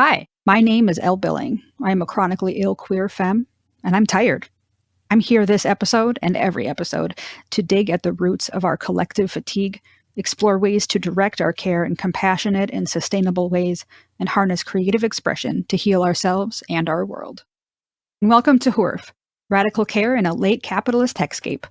Hi, my name is Elle Billing. I am a chronically ill queer femme, and I'm tired. I'm here this episode and every episode to dig at the roots of our collective fatigue, explore ways to direct our care in compassionate and sustainable ways, and harness creative expression to heal ourselves and our world. And welcome to HURF, Radical Care in a Late Capitalist Hexscape.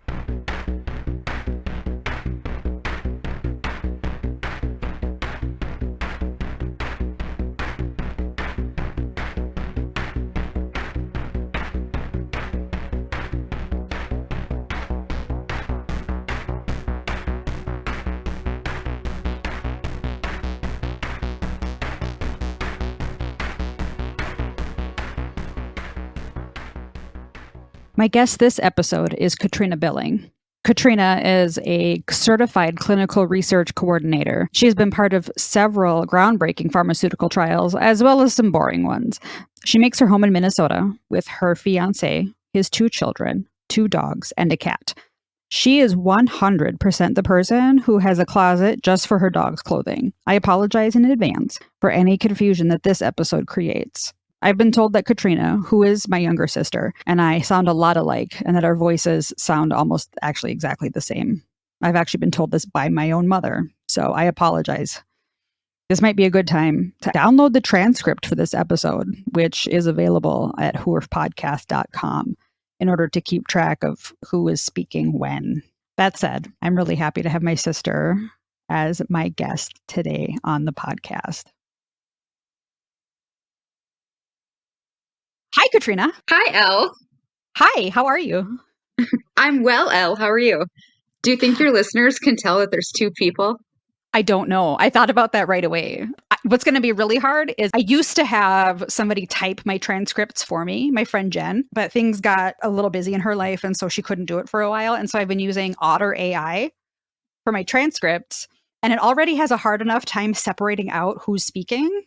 My guest this episode is Katrina Billing. Katrina is a certified clinical research coordinator. She has been part of several groundbreaking pharmaceutical trials, as well as some boring ones. She makes her home in Minnesota with her fiancé, his 2 children, 2 dogs, and a cat. She is 100% the person who has a closet just for her dog's clothing. I apologize in advance for any confusion that this episode creates. I've been told that Katrina, who is my younger sister, and I sound a lot alike, and that our voices sound almost actually exactly the same. I've actually been told this by my own mother, so I apologize. This might be a good time to download the transcript for this episode, which is available at hurfpodcast.com, in order to keep track of who is speaking when. That said, I'm really happy to have my sister as my guest today on the podcast. Hi, Katrina. Hi, Elle. Hi, how are you? I'm well, Elle. How are you? Do you think your listeners can tell that there's 2 people? I don't know. I thought about that right away. What's going to be really hard is I used to have somebody type my transcripts for me, my friend Jen, but things got a little busy in her life, and so she couldn't do it for a while. And so I've been using Otter AI for my transcripts, and it already has a hard enough time separating out who's speaking.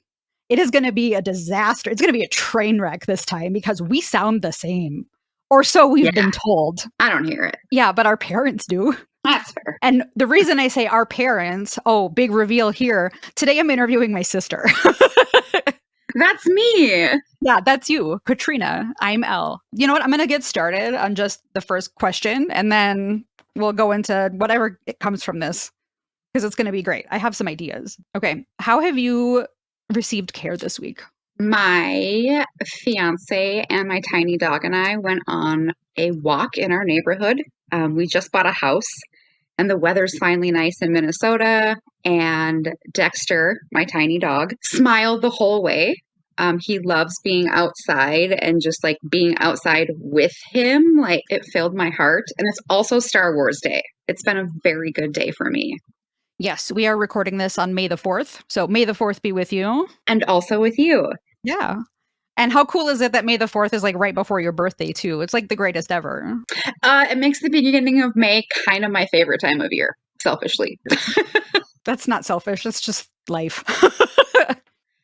It is going to be a disaster. It's going to be a train wreck this time because we sound the same. Or so we've been told. I don't hear it. Yeah, but our parents do. That's fair. And the reason I say our parents, big reveal here. Today I'm interviewing my sister. That's me. Yeah, that's you, Katrina. I'm Elle. You know what? I'm going to get started on just the first question, and then we'll go into whatever it comes from this, because it's going to be great. I have some ideas. Okay. How have you received care this week? My fiance and my tiny dog and I went on a walk in our neighborhood. We just bought a house, and the weather's finally nice in Minnesota. And Dexter, my tiny dog, smiled the whole way. He loves being outside, and just like being outside with him, like it filled my heart. And it's also Star Wars Day. It's been a very good day for me. Yes, we are recording this on May the 4th. So May the 4th be with you. And also with you. Yeah. And how cool is it that May the 4th is like right before your birthday too? It's like the greatest ever. It makes the beginning of May kind of my favorite time of year, selfishly. That's not selfish. It's just life.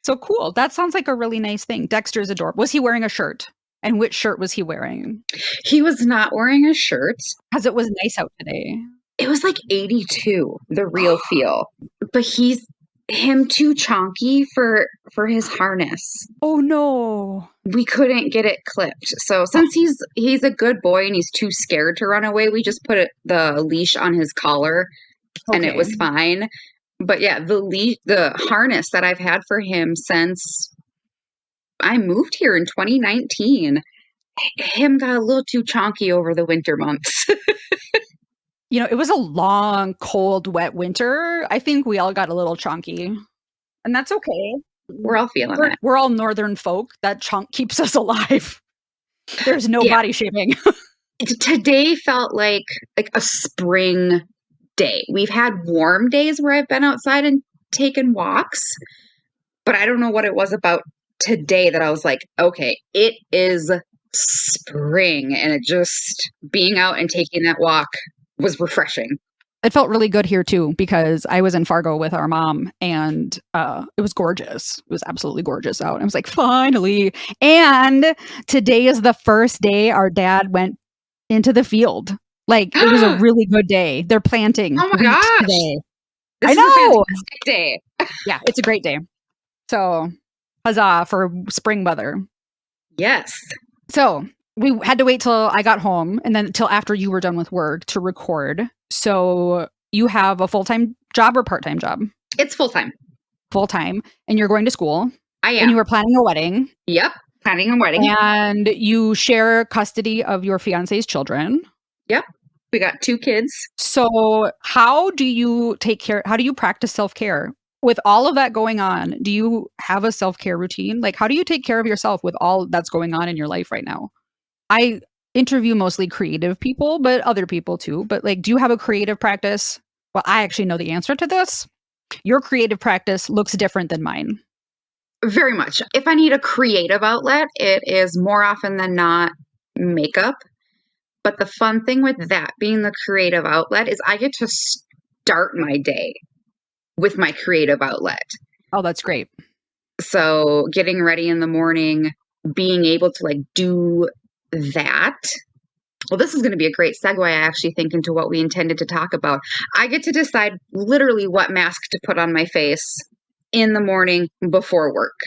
So cool. That sounds like a really nice thing. Dexter's adorable. Was he wearing a shirt? And which shirt was he wearing? He was not wearing a shirt. Because it was nice out today. It was like 82, the real feel. But him too chonky for his harness. Oh no. We couldn't get it clipped. So since he's a good boy and he's too scared to run away, we just put the leash on his collar, and it was fine. But yeah, the harness that I've had for him since I moved here in 2019, him got a little too chonky over the winter months. You know, it was a long, cold, wet winter. I think we all got a little chonky. And that's okay. We're all feeling it. We're all northern folk. That chunk keeps us alive. There's no body shaming. Today felt like a spring day. We've had warm days where I've been outside and taken walks, but I don't know what it was about today that I was like, okay, it is spring. And it just being out and taking that walk was refreshing. It felt really good here too, because I was in Fargo with our mom, and it was gorgeous. It was absolutely gorgeous out. I was like, finally. And today is the first day our dad went into the field. Like, it was a really good day. They're planting oh my gosh. today. This I is know. a fantastic day. Yeah, it's a great day. So Huzzah for spring weather. Yes. So we had to wait till I got home and then till after you were done with work to record. So you have a full-time job or part-time job? It's full-time. Full-time. And you're going to school. I am. And you were planning a wedding. Yep. Planning a wedding. And you share custody of your fiance's children. Yep. We got 2 kids. So how do you take care? How do you practice self-care? With all of that going on, do you have a self-care routine? Like, how do you take care of yourself with all that's going on in your life right now? I interview mostly creative people, but other people too. But like, do you have a creative practice? Well, I actually know the answer to this. Your creative practice looks different than mine. Very much. If I need a creative outlet, it is more often than not makeup. But the fun thing with that being the creative outlet is I get to start my day with my creative outlet. Oh, that's great. So getting ready in the morning, being able to like do that. Well, this is going to be a great segue, I actually think, into what we intended to talk about. I get to decide literally what mask to put on my face in the morning before work.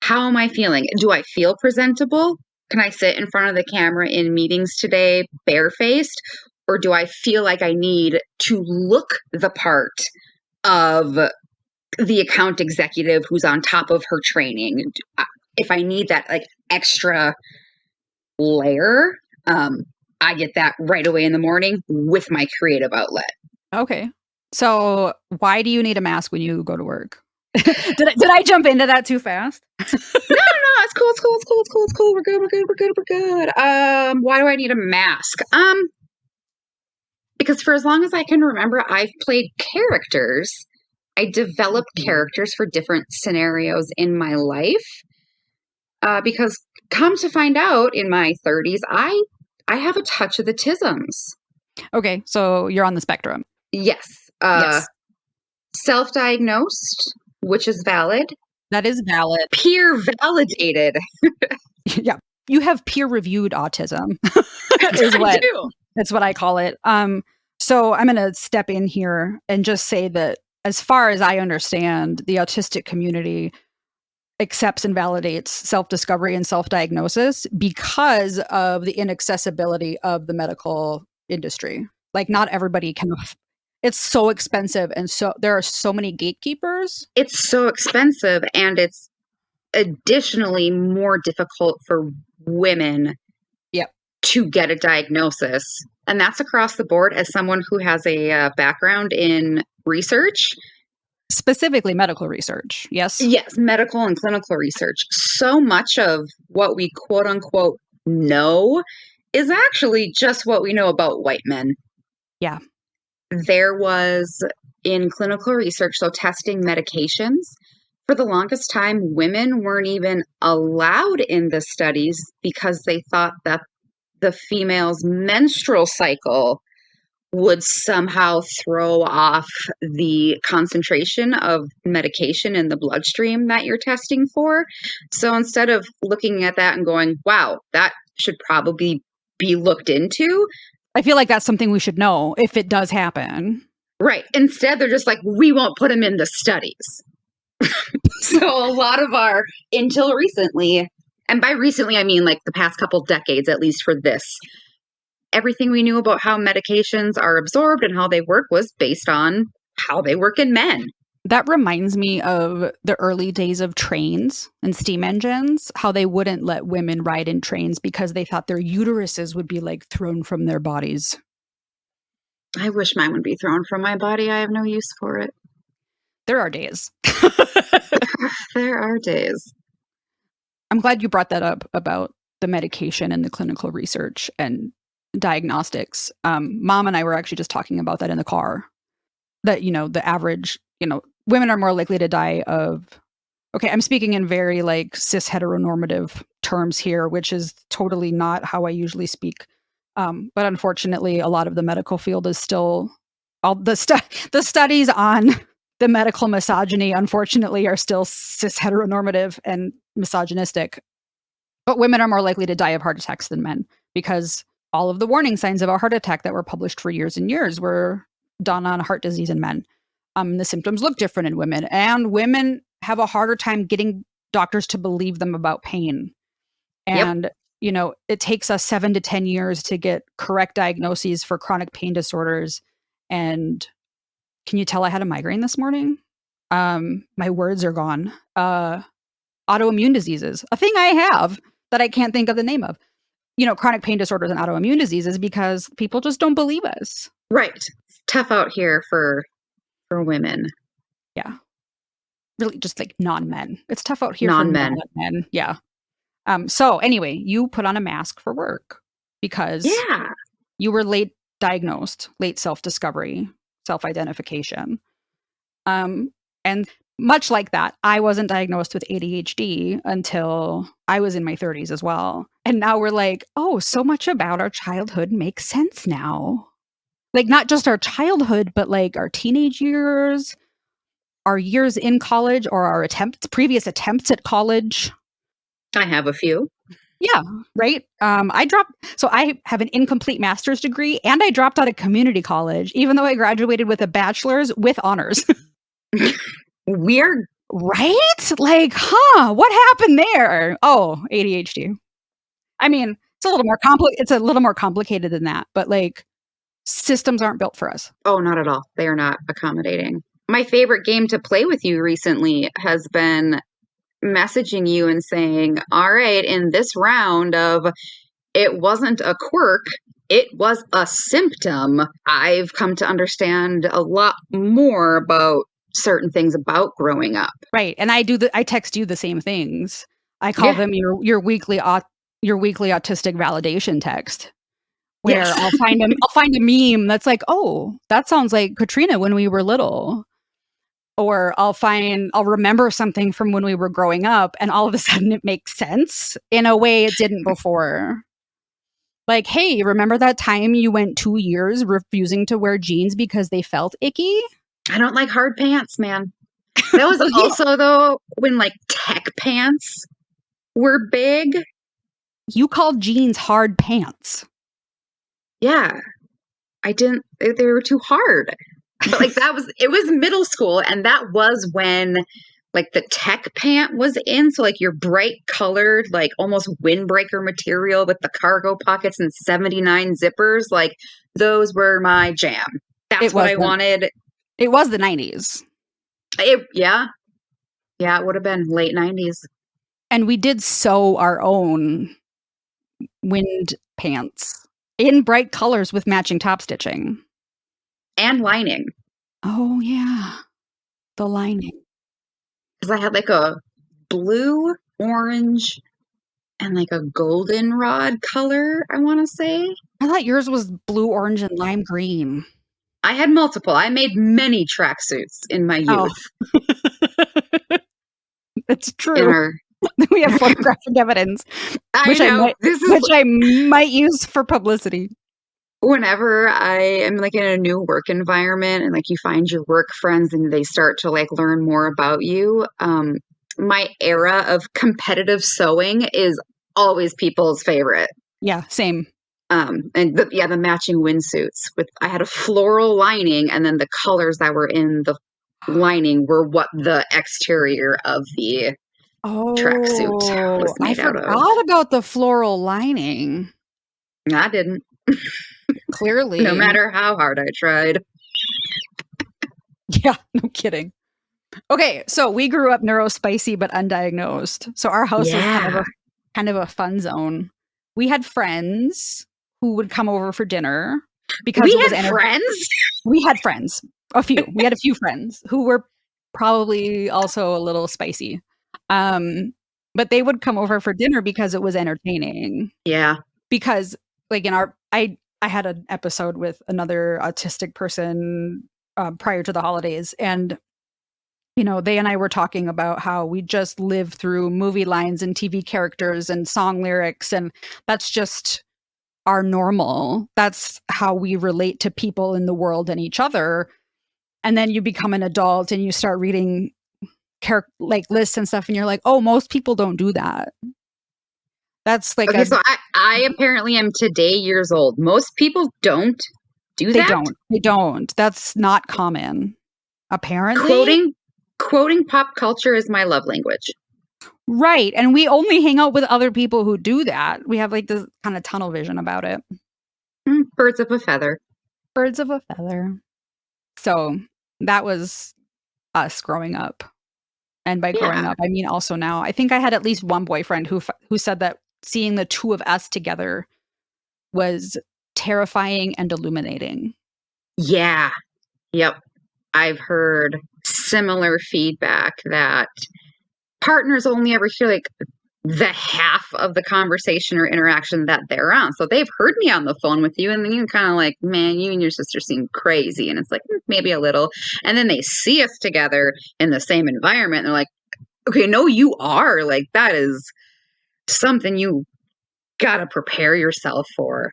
How am I feeling? Do I feel presentable? Can I sit in front of the camera in meetings today barefaced? Or do I feel like I need to look the part of the account executive who's on top of her training? If I need that like extra layer, I get that right away in the morning with my creative outlet. Okay. So why do you need a mask when you go to work? Did I jump into that too fast? No, it's cool. We're good. Why do I need a mask? Because for as long as I can remember, I've played characters. I developed characters for different scenarios in my life. Because come to find out, in my 30s, I have a touch of the tisms. Okay, so you're on the spectrum. Yes. Yes. Self-diagnosed, which is valid. That is valid. Peer validated. Yeah. You have peer-reviewed autism. I do. That's what I call it. So I'm going to step in here and just say that as far as I understand, the autistic community accepts and validates self-discovery and self-diagnosis because of the inaccessibility of the medical industry. Like, not everybody can. It's so expensive, and so there are so many gatekeepers. It's so expensive, and it's additionally more difficult for women to get a diagnosis. And that's across the board. As someone who has a background in research, specifically medical research. Yes. Yes, medical and clinical research. So much of what we quote unquote know is actually just what we know about white men. Yeah. There was in clinical research, so testing medications, for the longest time, women weren't even allowed in the studies because they thought that the female's menstrual cycle would somehow throw off the concentration of medication in the bloodstream that you're testing for. So instead of looking at that and going, wow, that should probably be looked into. I feel like that's something we should know if it does happen. Right. Instead, they're just like, we won't put them in the studies. So a lot of our, until recently, and by recently, I mean like the past couple decades, at least for this, everything we knew about how medications are absorbed and how they work was based on how they work in men. That reminds me of the early days of trains and steam engines, how they wouldn't let women ride in trains because they thought their uteruses would be like thrown from their bodies. I wish mine would be thrown from my body. I have no use for it. There are days. There are days. I'm glad you brought that up about the medication and the clinical research and diagnostics. Mom and I were actually just talking about that in the car. That, the average, women are more likely to die of, okay, I'm speaking in very like cis heteronormative terms here, which is totally not how I usually speak. But unfortunately, a lot of the medical field is still, all the studies on the medical misogyny, unfortunately, are still cis heteronormative and misogynistic. But women are more likely to die of heart attacks than men because all of the warning signs of a heart attack that were published for years and years were done on heart disease in men. The symptoms look different in women, and women have a harder time getting doctors to believe them about pain. And, it takes us 7 to 10 years to get correct diagnoses for chronic pain disorders. And can you tell I had a migraine this morning? My words are gone. Autoimmune diseases, a thing I have that I can't think of the name of. Chronic pain disorders and autoimmune diseases because people just don't believe us. Right. It's tough out here for women. Yeah. Really just like non-men. It's tough out here Non-men. for non-men. Yeah. So anyway, you put on a mask for work because you were late diagnosed, late self-discovery, self-identification. And much like that, I wasn't diagnosed with ADHD until I was in my 30s as well. And now we're like, oh, so much about our childhood makes sense now. Like not just our childhood, but like our teenage years, our years in college, or our previous attempts at college. I have a few. Yeah, right. So I have an incomplete master's degree and I dropped out of community college, even though I graduated with a bachelor's with honors. Weird. Right? Like, what happened there? Oh, ADHD. I mean, it's a little more complicated than that, but like systems aren't built for us. Oh, not at all. They are not accommodating. My favorite game to play with you recently has been messaging you and saying, all right, in this round of it wasn't a quirk, it was a symptom, I've come to understand a lot more about certain things about growing up. Right. And I text you the same things. I call them your weekly autistic validation text. Where I'll find a meme that's like, oh, that sounds like Katrina when we were little. Or I'll remember something from when we were growing up and all of a sudden it makes sense in a way it didn't before. Like, hey, remember that time you went 2 years refusing to wear jeans because they felt icky? I don't like hard pants, man. That was also though when like tech pants were big. You called jeans hard pants. Yeah. They were too hard. But like it was middle school, and that was when like the tech pant was in. So like your bright colored, like almost windbreaker material with the cargo pockets and 79 zippers, like those were my jam. That's what I wanted. It was the 90s. Yeah, it would have been late 90s. And we did sew our own wind pants in bright colors with matching top stitching. And lining. Oh, yeah. The lining. Because I had like a blue, orange, and like a goldenrod color, I want to say. I thought yours was blue, orange, and lime green. I had multiple. I made many tracksuits in my youth. Oh. It's true. We have photographic evidence, which I might use for publicity. Whenever I am like in a new work environment and like you find your work friends and they start to like learn more about you, my era of competitive sewing is always people's favorite. Yeah, same. And the matching windsuits I had a floral lining, and then the colors that were in the lining were what the exterior of the tracksuit was made out of. I forgot about the floral lining. I didn't. Clearly. No matter how hard I tried. Yeah, no kidding. Okay, so we grew up neurospicy but undiagnosed. So our house was kind of a fun zone. We had friends who would come over for dinner because we had friends. We had friends, a few. We had a few friends who were probably also a little spicy. But they would come over for dinner because it was entertaining. Yeah. Because like I had an episode with another autistic person prior to the holidays, and they and I were talking about how we just live through movie lines and TV characters and song lyrics, and that's just our normal. That's how we relate to people in the world and each other. And then you become an adult and you start reading like lists and stuff, and you're like, oh, most people don't do that. That's like so I apparently am today years old. Most people don't do that. They don't. That's not common. Apparently, quoting pop culture is my love language. Right. And we only hang out with other people who do that. We have like this kind of tunnel vision about it. Birds of a feather. Birds of a feather. So that was us growing up. And by growing Yeah. up, I mean also now. I think I had at least one boyfriend who said that seeing the two of us together was terrifying and illuminating. Yeah. Yep. I've heard similar feedback that partners only ever hear like the half of the conversation or interaction that they're on. So they've heard me on the phone with you, and then you kind of like, man, you and your sister seem crazy. And it's like, maybe a little. And then they see us together in the same environment. And they're like, okay, no, you are. Like, that is something you got to prepare yourself for.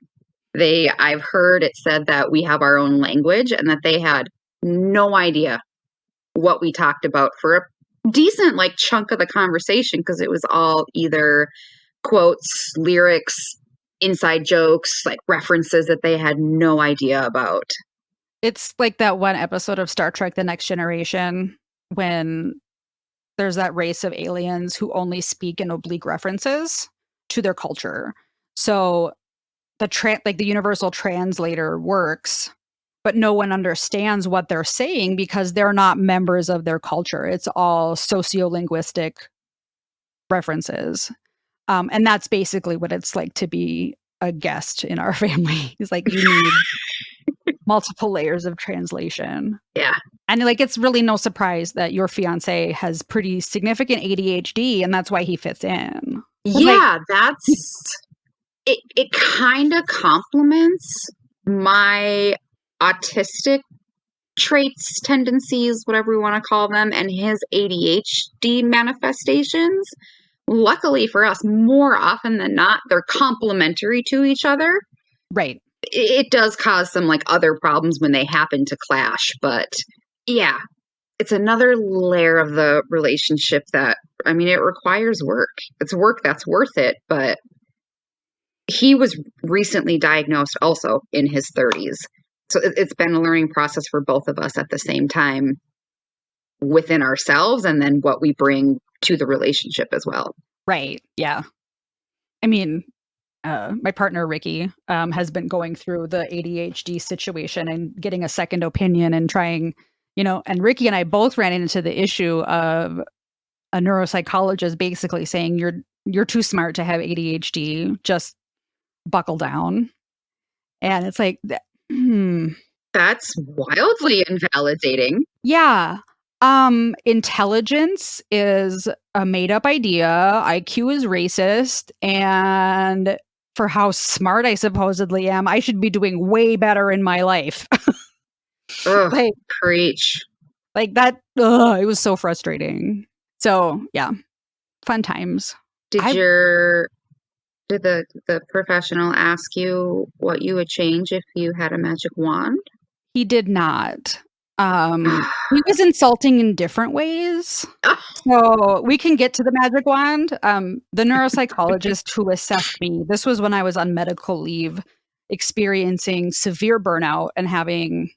I've heard it said that we have our own language and that they had no idea what we talked about for a decent like chunk of the conversation, because it was all either quotes, lyrics, inside jokes, like references that they had no idea about. It's like that one episode of Star Trek The Next Generation when there's that race of aliens who only speak in oblique references to their culture. So the universal translator works, but no one understands what they're saying because they're not members of their culture. It's all sociolinguistic references. And that's basically what it's like to be a guest in our family. It's like you need multiple layers of translation. Yeah. And like it's really no surprise that your fiance has pretty significant ADHD and that's why he fits in. Yeah, that's it. It kind of complements my autistic traits, tendencies, whatever we want to call them, and his ADHD manifestations. Luckily for us, more often than not, they're complementary to each other. Right. It does cause some like other problems when they happen to clash, but yeah, it's another layer of the relationship that, I mean, it requires work. It's work that's worth it, but he was recently diagnosed also in his 30s. So it's been a learning process for both of us at the same time within ourselves and then what we bring to the relationship as well. Right. Yeah. I mean, my partner, Ricky, has been going through the ADHD situation and getting a second opinion and trying, and Ricky and I both ran into the issue of a neuropsychologist basically saying, you're too smart to have ADHD, just buckle down. And it's like, That's wildly invalidating. yeah. Intelligence is a made up idea. IQ is racist. And for how smart I supposedly am, I should be doing way better in my life. Ugh, like, preach. like that. Ugh, it was so frustrating. So yeah, fun times. Did the professional ask you what you would change if you had a magic wand? He did not. He was insulting in different ways. So we can get to the magic wand. The neuropsychologist who assessed me, this was when I was on medical leave, experiencing severe burnout and having,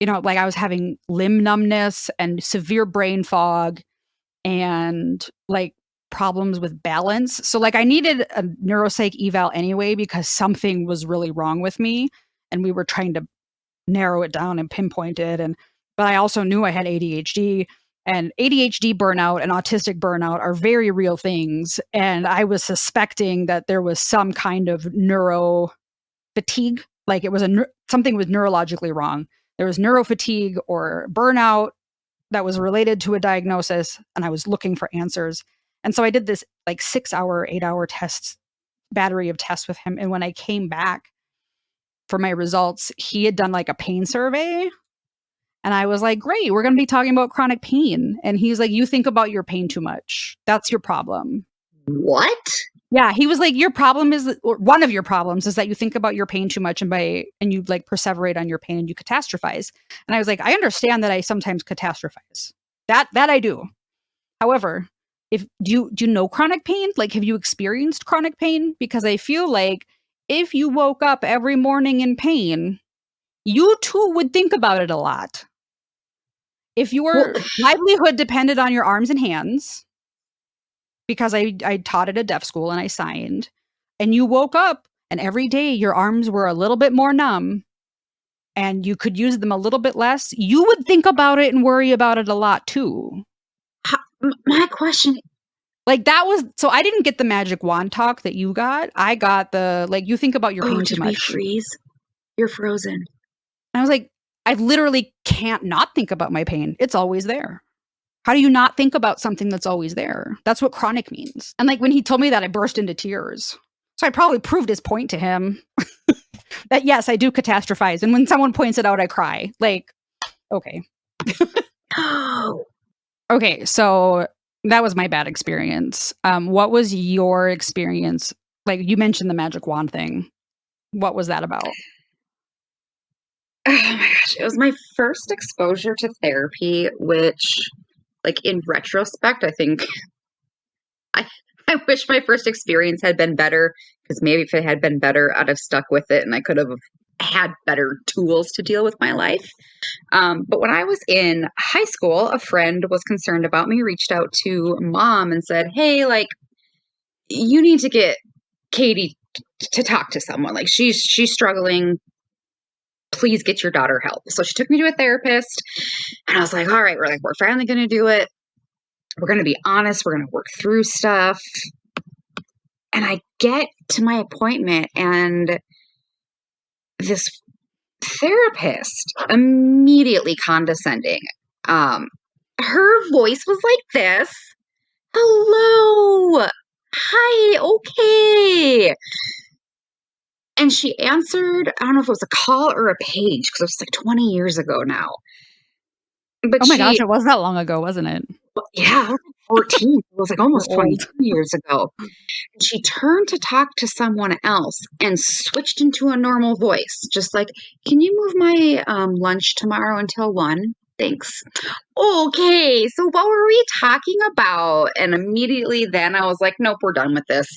like I was having limb numbness and severe brain fog and like problems with balance. So like I needed a neuropsych eval anyway because something was really wrong with me and we were trying to narrow it down and pinpoint it. But I also knew I had ADHD, and ADHD burnout and autistic burnout are very real things. And I was suspecting that there was some kind of neuro fatigue, like it was something was neurologically wrong. There was neurofatigue or burnout that was related to a diagnosis, and I was looking for answers. And so I did this like 6-hour, 8-hour battery of tests with him. And when I came back for my results, he had done like a pain survey. And I was like, great, we're going to be talking about chronic pain. And he's like, you think about your pain too much. That's your problem. What? Yeah. He was like, your problem is, or one of your problems is that you think about your pain too much and you like perseverate on your pain and you catastrophize. And I was like, I understand that I sometimes catastrophize. That I do. However, do you know chronic pain? Like, have you experienced chronic pain? Because I feel like if you woke up every morning in pain, you too would think about it a lot. If your livelihood depended on your arms and hands, because I taught at a deaf school and I signed, and you woke up and every day your arms were a little bit more numb and you could use them a little bit less, you would think about it and worry about it a lot too. My question, like that was, so I didn't get the magic wand talk that you got. I got the, like, you think about your pain too much. Did we freeze? You're frozen. And I was like, I literally can't not think about my pain. It's always there. How do you not think about something that's always there? That's what chronic means. And like when he told me that, I burst into tears. So I probably proved his point to him that yes, I do catastrophize. And when someone points it out, I cry. Like, okay. Okay, so that was my bad experience. What was your experience? Like you mentioned the magic wand thing. What was that about? Oh my gosh, it was my first exposure to therapy, which, like, in retrospect, I think I wish my first experience had been better, because maybe if it had been better, I'd have stuck with it and I could have had better tools to deal with my life. But when I was in high school, a friend was concerned about me, reached out to mom and said, hey, like, you need to get Katie to talk to someone. Like, she's struggling. Please get your daughter help. So she took me to a therapist and I was like, all right, we're finally going to do it. We're going to be honest. We're going to work through stuff. And I get to my appointment and this therapist, immediately condescending. Her voice was like this. Hello. Hi. Okay. And she answered, I don't know if it was a call or a page, because it was like 20 years ago now. But oh my gosh, it was that long ago, wasn't it? Yeah, 14. It was like almost 22 years ago. She turned to talk to someone else and switched into a normal voice, just like, can you move my lunch tomorrow until 1? Thanks. Okay, so what were we talking about? And immediately then I was like, nope, we're done with this.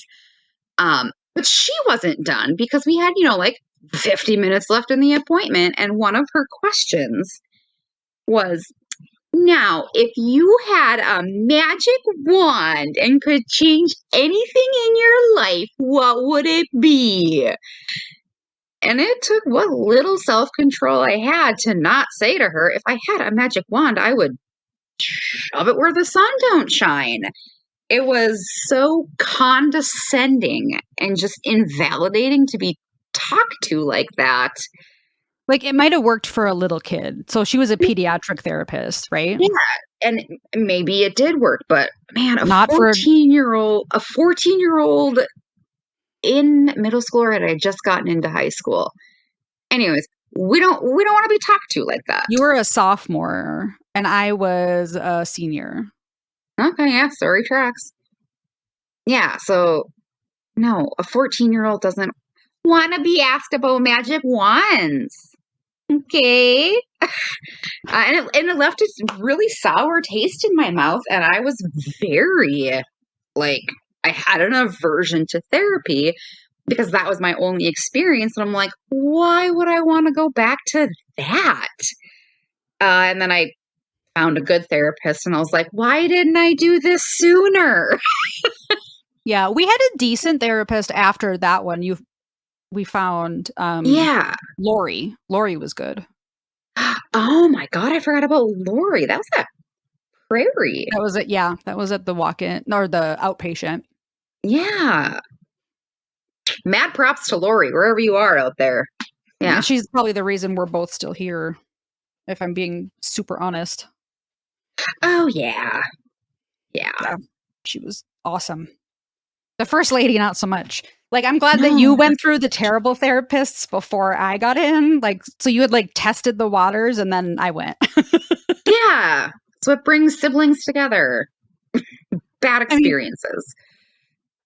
But she wasn't done, because we had, like 50 minutes left in the appointment. And one of her questions was, now, if you had a magic wand and could change anything in your life, what would it be? And it took what little self-control I had to not say to her, if I had a magic wand, I would shove it where the sun don't shine. It was so condescending and just invalidating to be talked to like that. Like, it might have worked for a little kid. So she was a pediatric therapist, right? Yeah, and maybe it did work, but man, Not 14-year-old in middle school, or had I just gotten into high school? Anyways, we don't want to be talked to like that. You were a sophomore and I was a senior. Okay, yeah, story tracks. Yeah, so no, a 14-year-old doesn't want to be asked about magic wands. Okay. And it left a really sour taste in my mouth, and I was very, like, I had an aversion to therapy because that was my only experience, and I'm like, why would I want to go back to that? And then I found a good therapist, and I was like, why didn't I do this sooner? Yeah, we had a decent therapist after that one. We found Yeah. Lori. Lori was good. Oh my God, I forgot about Lori. That was at Prairie. That was it. Yeah, that was at the walk-in or the outpatient. Yeah. Mad props to Lori, wherever you are out there. Yeah. She's probably the reason we're both still here, if I'm being super honest. Oh, yeah. Yeah. She was awesome. The first lady, not so much. Like, I'm glad that you went through the terrible therapists before I got in. Like, so you had like tested the waters and then I went. Yeah. It's what brings siblings together. Bad experiences.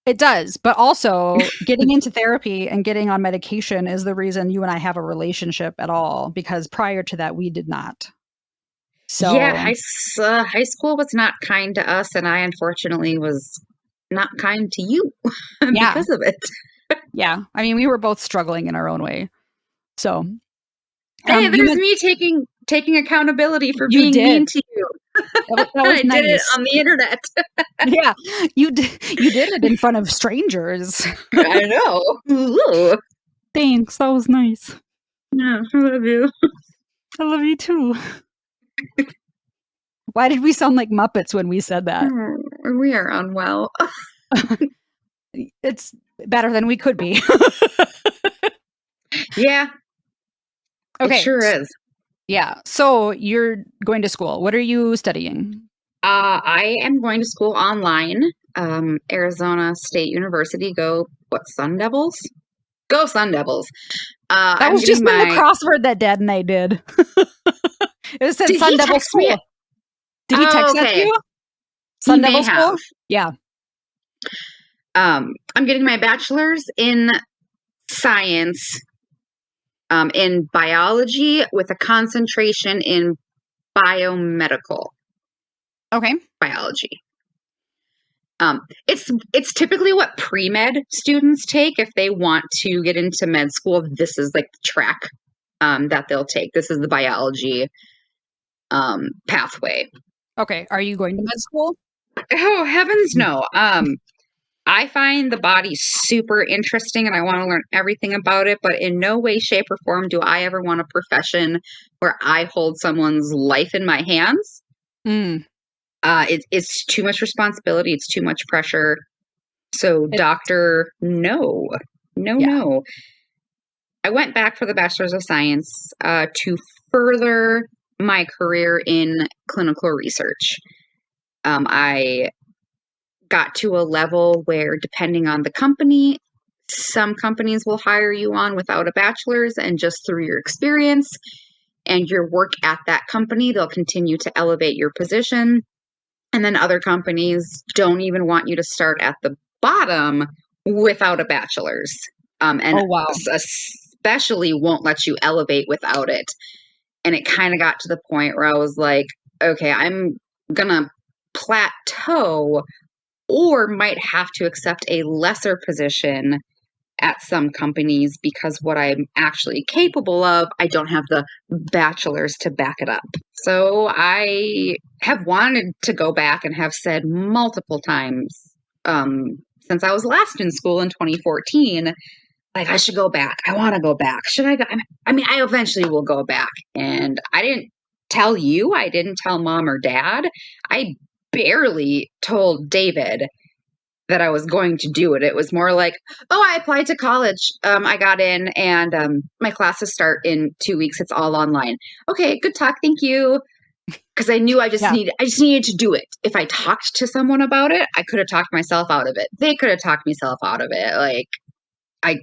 It does. But also getting into therapy and getting on medication is the reason you and I have a relationship at all, because prior to that, we did not. So yeah, high school was not kind to us, and I unfortunately was not kind to you because of it. Yeah. I mean, we were both struggling in our own way. So hey, there's me taking accountability for being mean to you. That was I did it nice. on the internet. Yeah, you did it in front of strangers. I know. Ooh. Thanks, that was nice. Yeah, I love you. I love you too. Why did we sound like Muppets when we said that? We are unwell. It's better than we could be. Yeah, it Okay. sure is. Yeah. So you're going to school. What are you studying? I am going to school online. Arizona State University. Go, what, Sun Devils? Go Sun Devils. That I'm was getting just in the my. crossword that Dad and I did. It said Did Sun he Devil text me? School. Did he Oh, text that to okay. you? He Sun may Devil have. School? Yeah. I'm getting my bachelor's in science, in biology with a concentration in biomedical Okay. biology. It's typically what pre-med students take if they want to get into med school. This is like the track that they'll take. This is the biology pathway. Okay. Are you going to med school? Oh, heavens no. I find the body super interesting and I want to learn everything about it, but in no way, shape, or form do I ever want a profession where I hold someone's life in my hands. Mm. It's too much responsibility. It's too much pressure. So, doctor, no, no, Yeah. no. I went back for the Bachelor's of Science to further my career in clinical research. I got to a level where, depending on the company, some companies will hire you on without a bachelor's and just through your experience and your work at that company, they'll continue to elevate your position. And then other companies don't even want you to start at the bottom without a bachelor's. And Oh, wow. especially won't let you elevate without it. And it kind of got to the point where I was like, okay, I'm going to plateau or might have to accept a lesser position at some companies because what I'm actually capable of, I don't have the bachelor's to back it up. So I have wanted to go back and have said multiple times since I was last in school in 2014, like, I should go back. I want to go back. Should I go? I mean, I eventually will go back. And I didn't tell you. I didn't tell mom or dad. I barely told David that I was going to do it. It was more like, oh, I applied to college. I got in and my classes start in 2 weeks. It's all online. Okay, good talk. Thank you. Because I knew I just needed to do it. If I talked to someone about it, I could have talked myself out of it. They could have talked myself out of it. Like, I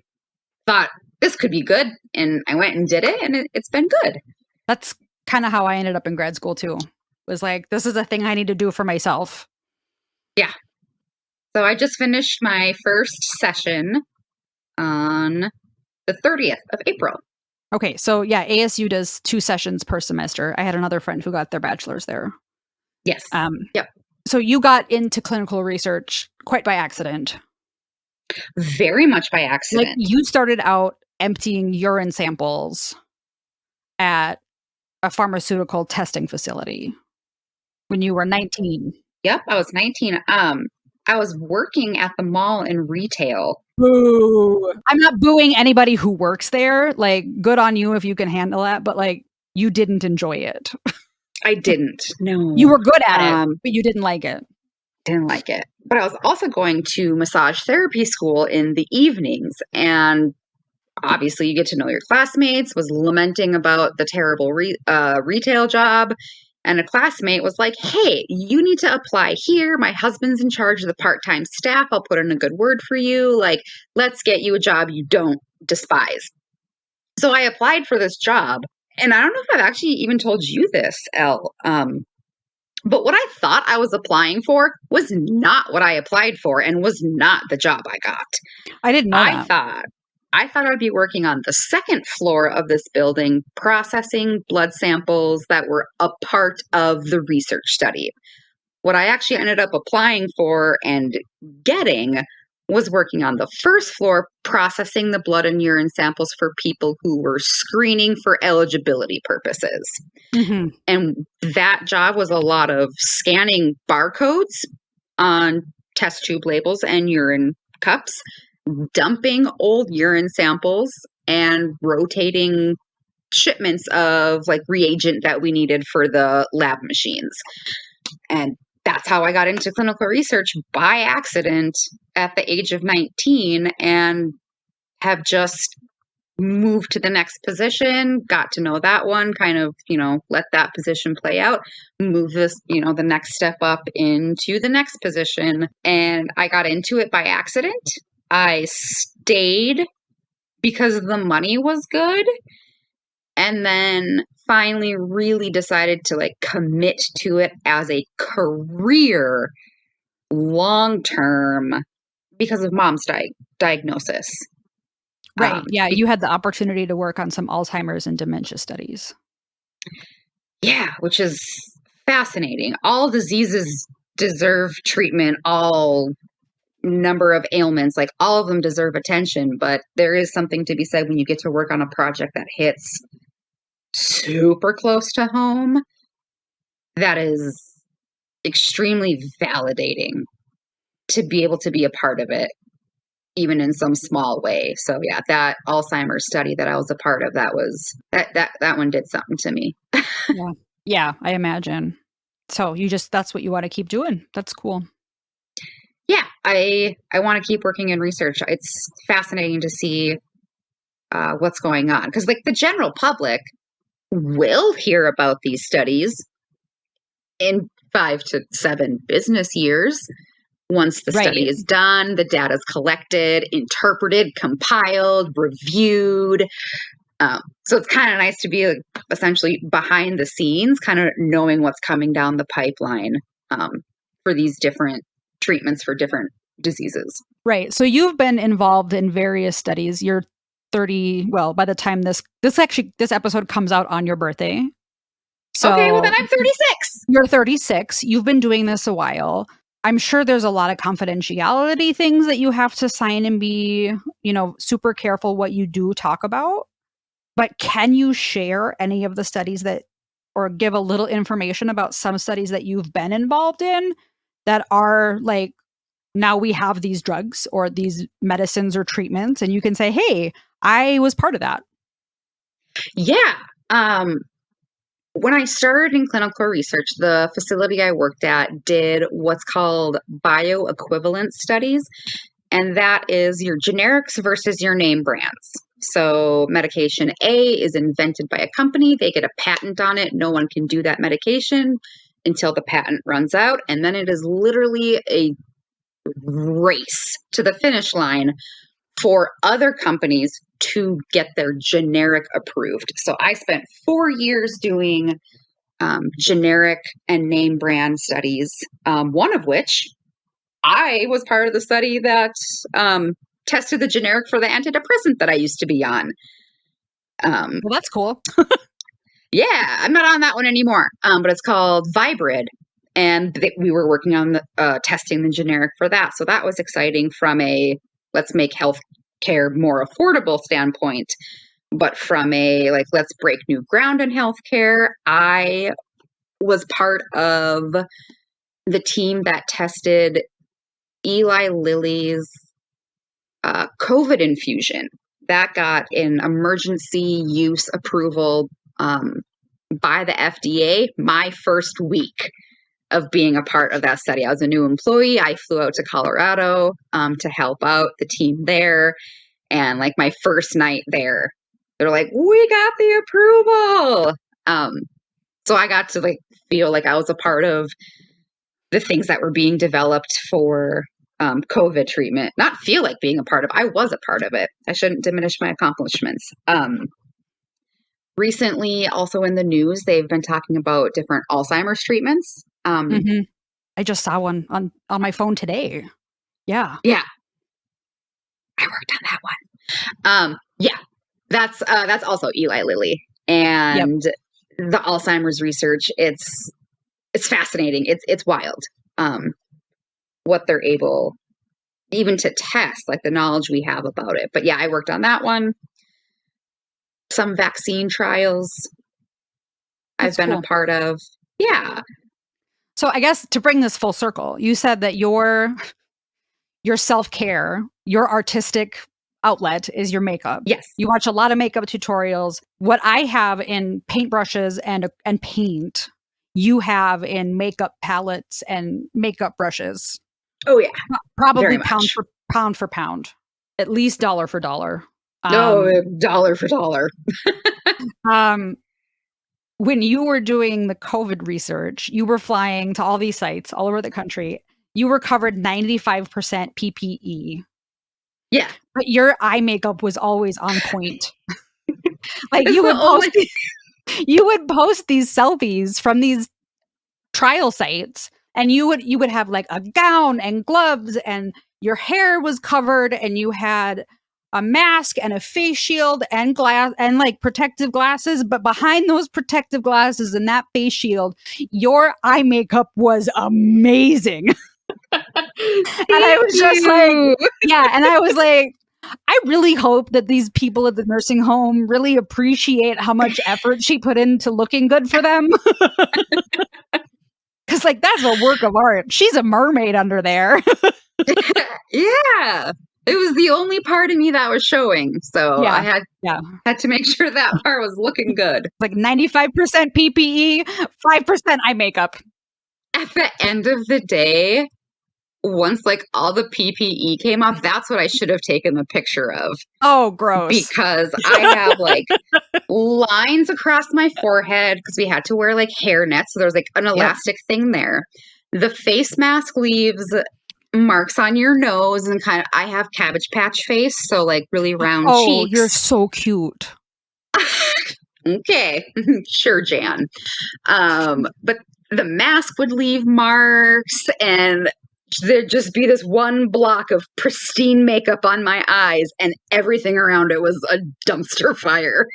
thought this could be good. And I went and did it and it's been good. That's kind of how I ended up in grad school too. Was like, this is a thing I need to do for myself. Yeah. So I just finished my first session on the 30th of April. Okay, so yeah, ASU does 2 sessions per semester. I had another friend who got their bachelor's there. Yes. Yep. So you got into clinical research quite by accident. Very much by accident. Like, you started out emptying urine samples at a pharmaceutical testing facility when you were 19. Yep, I was 19. I was working at the mall in retail. Boo. I'm not booing anybody who works there. Like, good on you if you can handle that, but like, you didn't enjoy it. I didn't. No. You were good at it, but you didn't like it. Didn't like it. But I was also going to massage therapy school in the evenings. And obviously, you get to know your classmates, was lamenting about the terrible retail job. And a classmate was like, hey, you need to apply here. My husband's in charge of the part-time staff. I'll put in a good word for you. Like, let's get you a job you don't despise. So I applied for this job. And I don't know if I've actually even told you this, Elle. But what I thought I was applying for was not what I applied for and was not the job I got. I didn't know that. I thought I'd be working on the second floor of this building, processing blood samples that were a part of the research study. What I actually ended up applying for and getting was working on the first floor, processing the blood and urine samples for people who were screening for eligibility purposes. Mm-hmm. And that job was a lot of scanning barcodes on test tube labels and urine cups, dumping old urine samples, and rotating shipments of like reagent that we needed for the lab machines. And that's how I got into clinical research by accident at the age of 19, and have just moved to the next position, got to know that one, kind of, let that position play out, move this, the next step up into the next position. And I got into it by accident. I stayed because the money was good. And then finally really decided to like commit to it as a career long term because of mom's diagnosis. Right. Yeah. You had the opportunity to work on some Alzheimer's and dementia studies. Yeah, which is fascinating. All diseases deserve treatment, all number of ailments, like all of them deserve attention. But there is something to be said when you get to work on a project that hits super close to home. That is extremely validating to be able to be a part of it, even in some small way. So yeah, that Alzheimer's study that I was a part of, that one did something to me. Yeah. Yeah, I imagine. So that's what you want to keep doing. That's cool. Yeah, I want to keep working in research. It's fascinating to see what's going on, because like the general public will hear about these studies in 5 to 7 business years. Once the study is done, the data is collected, interpreted, compiled, reviewed. So it's kind of nice to be like, essentially behind the scenes, kind of knowing what's coming down the pipeline for these different treatments for different diseases. Right. So you've been involved in various studies. You're 30. Well, by the time this episode comes out on your birthday. So okay, well then I'm 36. You're 36. You've been doing this a while. I'm sure there's a lot of confidentiality things that you have to sign and be, super careful what you do talk about. But can you share any of the studies or give a little information about some studies that you've been involved in that are like, now we have these drugs or these medicines or treatments, and you can say, hey, I was part of that. Yeah. When I started in clinical research, the facility I worked at did what's called bioequivalence studies. And that is your generics versus your name brands. So medication A is invented by a company. They get a patent on it. No one can do that medication until the patent runs out. And then it is literally a race to the finish line for other companies to get their generic approved. So I spent 4 years doing generic and name brand studies, one of which I was part of the study that tested the generic for the antidepressant that I used to be on. Well, that's cool. Yeah, I'm not on that one anymore, but it's called Vibrid. And we were working on testing the generic for that. So that was exciting from a let's make healthcare more affordable standpoint. But from a let's break new ground in healthcare, I was part of the team that tested Eli Lilly's COVID infusion. That got an emergency use approval by the FDA my first week of being a part of that study. I was a new employee. I flew out to Colorado to help out the team there. And my first night there, they're like, we got the approval. So I got to feel like I was a part of the things that were being developed for COVID treatment. Not feel like being a part of. I was a part of it. I shouldn't diminish my accomplishments. Recently, also in the news, they've been talking about different Alzheimer's treatments. I just saw one on my phone today. Yeah. Yeah. I worked on that one. Yeah. That's also Eli Lilly. And the Alzheimer's research, it's fascinating. It's wild. What they're able even to test like the knowledge we have about it. But yeah, I worked on that one. Some vaccine trials I've That's been a cool. part of. Yeah. So I guess to bring this full circle, you said that your self-care, your artistic outlet is your makeup. Yes. You watch a lot of makeup tutorials. What I have in paintbrushes and paint, you have in makeup palettes and makeup brushes. Oh yeah. Very Probably much. pound for pound, at least dollar for dollar. No, dollar for dollar. Um, when you were doing the COVID research, you were flying to all these sites all over the country. You were covered 95% PPE. Yeah. But your eye makeup was always on point. Like It's the only you would post these selfies from these trial sites, and you would have like a gown and gloves, and your hair was covered, and you had a mask and a face shield and glass and like protective glasses. But behind those protective glasses and that face shield, your eye makeup was amazing. And I was just like, yeah. And I was like, I really hope that these people at the nursing home really appreciate how much effort she put into looking good for them. Because, like, that's a work of art. She's a mermaid under there. Yeah. It was the only part of me that was showing. So Yeah. I had to make sure that part was looking good. Like 95% PPE, 5% eye makeup. At the end of the day, once like all the PPE came off, that's what I should have taken the picture of. Oh, gross. Because I have like lines across my forehead because we had to wear like hair nets. So there's like an elastic thing there. The face mask leaves marks on your nose and kind of, I have Cabbage Patch face. So like really round cheeks. Oh, you're so cute. Okay. Sure, Jan. But the mask would leave marks and there'd just be this one block of pristine makeup on my eyes and everything around it was a dumpster fire.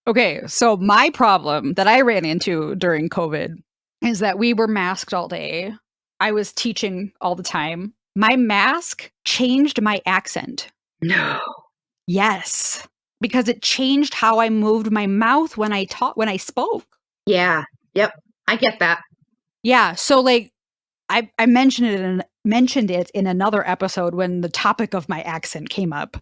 Okay, so my problem that I ran into during COVID is that we were masked all day. I was teaching all the time. My mask changed my accent. No. Yes, because it changed how I moved my mouth when I spoke. Yeah. Yep. I get that. Yeah, so like I mentioned it in another episode when the topic of my accent came up.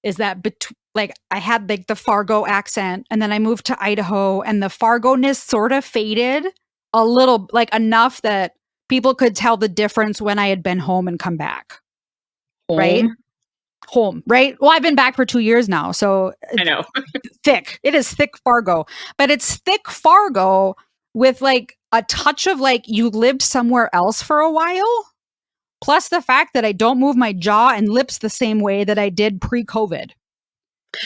Is that like I had like the Fargo accent, and then I moved to Idaho, and the Fargo-ness sort of faded a little, like enough that people could tell the difference when I had been home and come back. Home. Right? Home, right? Well, I've been back for 2 years now, so I know. thick. It is thick Fargo, but it's thick Fargo with like a touch of like you lived somewhere else for a while. Plus the fact that I don't move my jaw and lips the same way that I did pre-COVID.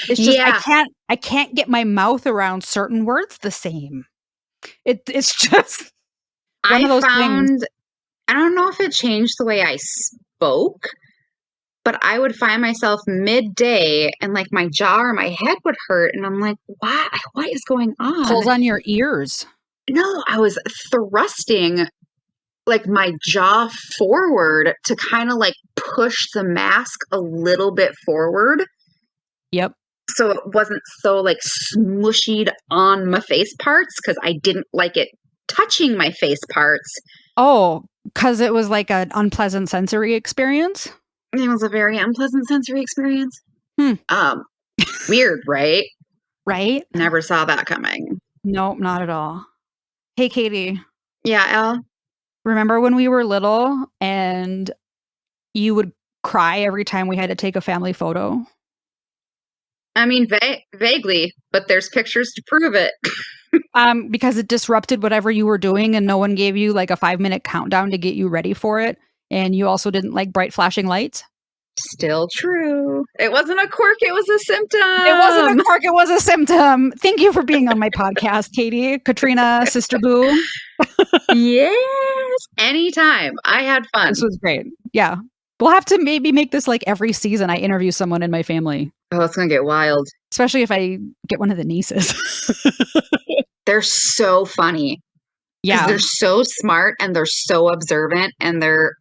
It's just I can't get my mouth around certain words the same. It's just one of those things. I don't know if it changed the way I spoke, but I would find myself midday and like my jaw or my head would hurt and I'm like, what is going on? Pulls on your ears. No, I was thrusting like my jaw forward to kind of like push the mask a little bit forward. Yep. So it wasn't so like smushied on my face parts because I didn't like it touching my face parts. Oh, because it was like an unpleasant sensory experience? It was a very unpleasant sensory experience. Weird, right? Right? Never saw that coming. Nope, not at all. Hey, Katie. Yeah, Elle? Remember when we were little and you would cry every time we had to take a family photo? I mean, vaguely, but there's pictures to prove it. Because it disrupted whatever you were doing and no one gave you like a 5-minute countdown to get you ready for it. And you also didn't like bright flashing lights. Still true. It wasn't a quirk, it was a symptom. It wasn't a quirk, it was a symptom. Thank you for being on my podcast, Katie. Katrina, Sister Boo. Yes. Anytime. I had fun. This was great. Yeah. We'll have to maybe make this like every season I interview someone in my family. Oh, it's going to get wild. Especially if I get one of the nieces. They're so funny. Yeah. They're so smart and they're so observant and they're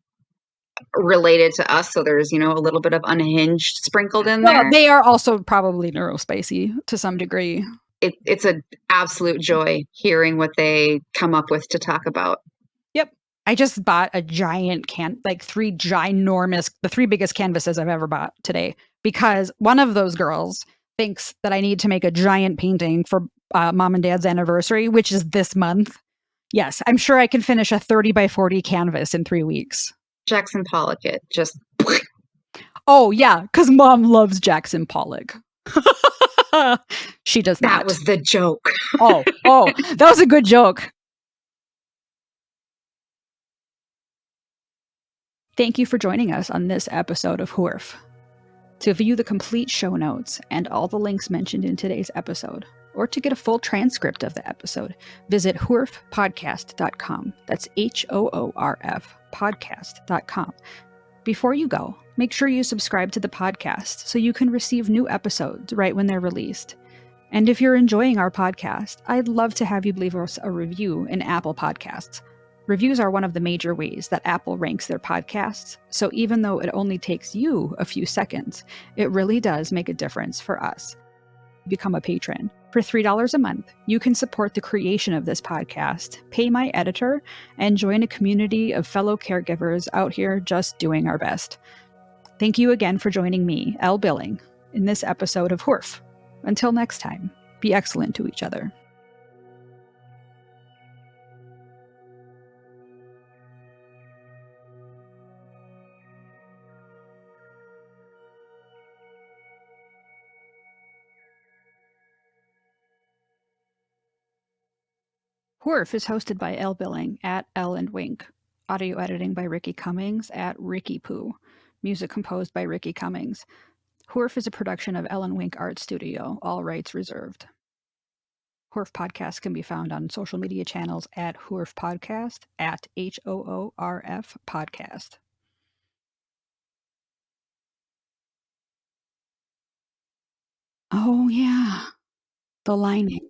related to us. So there's, a little bit of unhinged sprinkled in Well, there. they are also probably neurospicy to some degree. It's an absolute joy hearing what they come up with to talk about. Yep. I just bought a giant the three biggest canvases I've ever bought today, because one of those girls thinks that I need to make a giant painting for mom and dad's anniversary, which is this month. Yes, I'm sure I can finish a 30 by 40 canvas in 3 weeks. Jackson Pollock it. Just Oh, yeah, because mom loves Jackson Pollock. She does not. That was the joke. Oh, that was a good joke. Thank you for joining us on this episode of HORF. To view the complete show notes and all the links mentioned in today's episode, or to get a full transcript of the episode, visit hoorfpodcast.com. That's HOORF podcast.com. Before you go, make sure you subscribe to the podcast so you can receive new episodes right when they're released. And if you're enjoying our podcast, I'd love to have you leave us a review in Apple Podcasts. Reviews are one of the major ways that Apple ranks their podcasts, so even though it only takes you a few seconds, it really does make a difference for us. Become a patron. For $3 a month, you can support the creation of this podcast, pay my editor, and join a community of fellow caregivers out here just doing our best. Thank you again for joining me, Elle Billing, in this episode of HORF. Until next time, be excellent to each other. HORF is hosted by Elle Billing at Elle and Wink. Audio editing by Ricky Cummings at Ricky Poo. Music composed by Ricky Cummings. HORF is a production of Elle and Wink Art Studio, all rights reserved. HORF Podcast can be found on social media channels at HORF Podcast, at HOORF Podcast. Oh, yeah. The lining.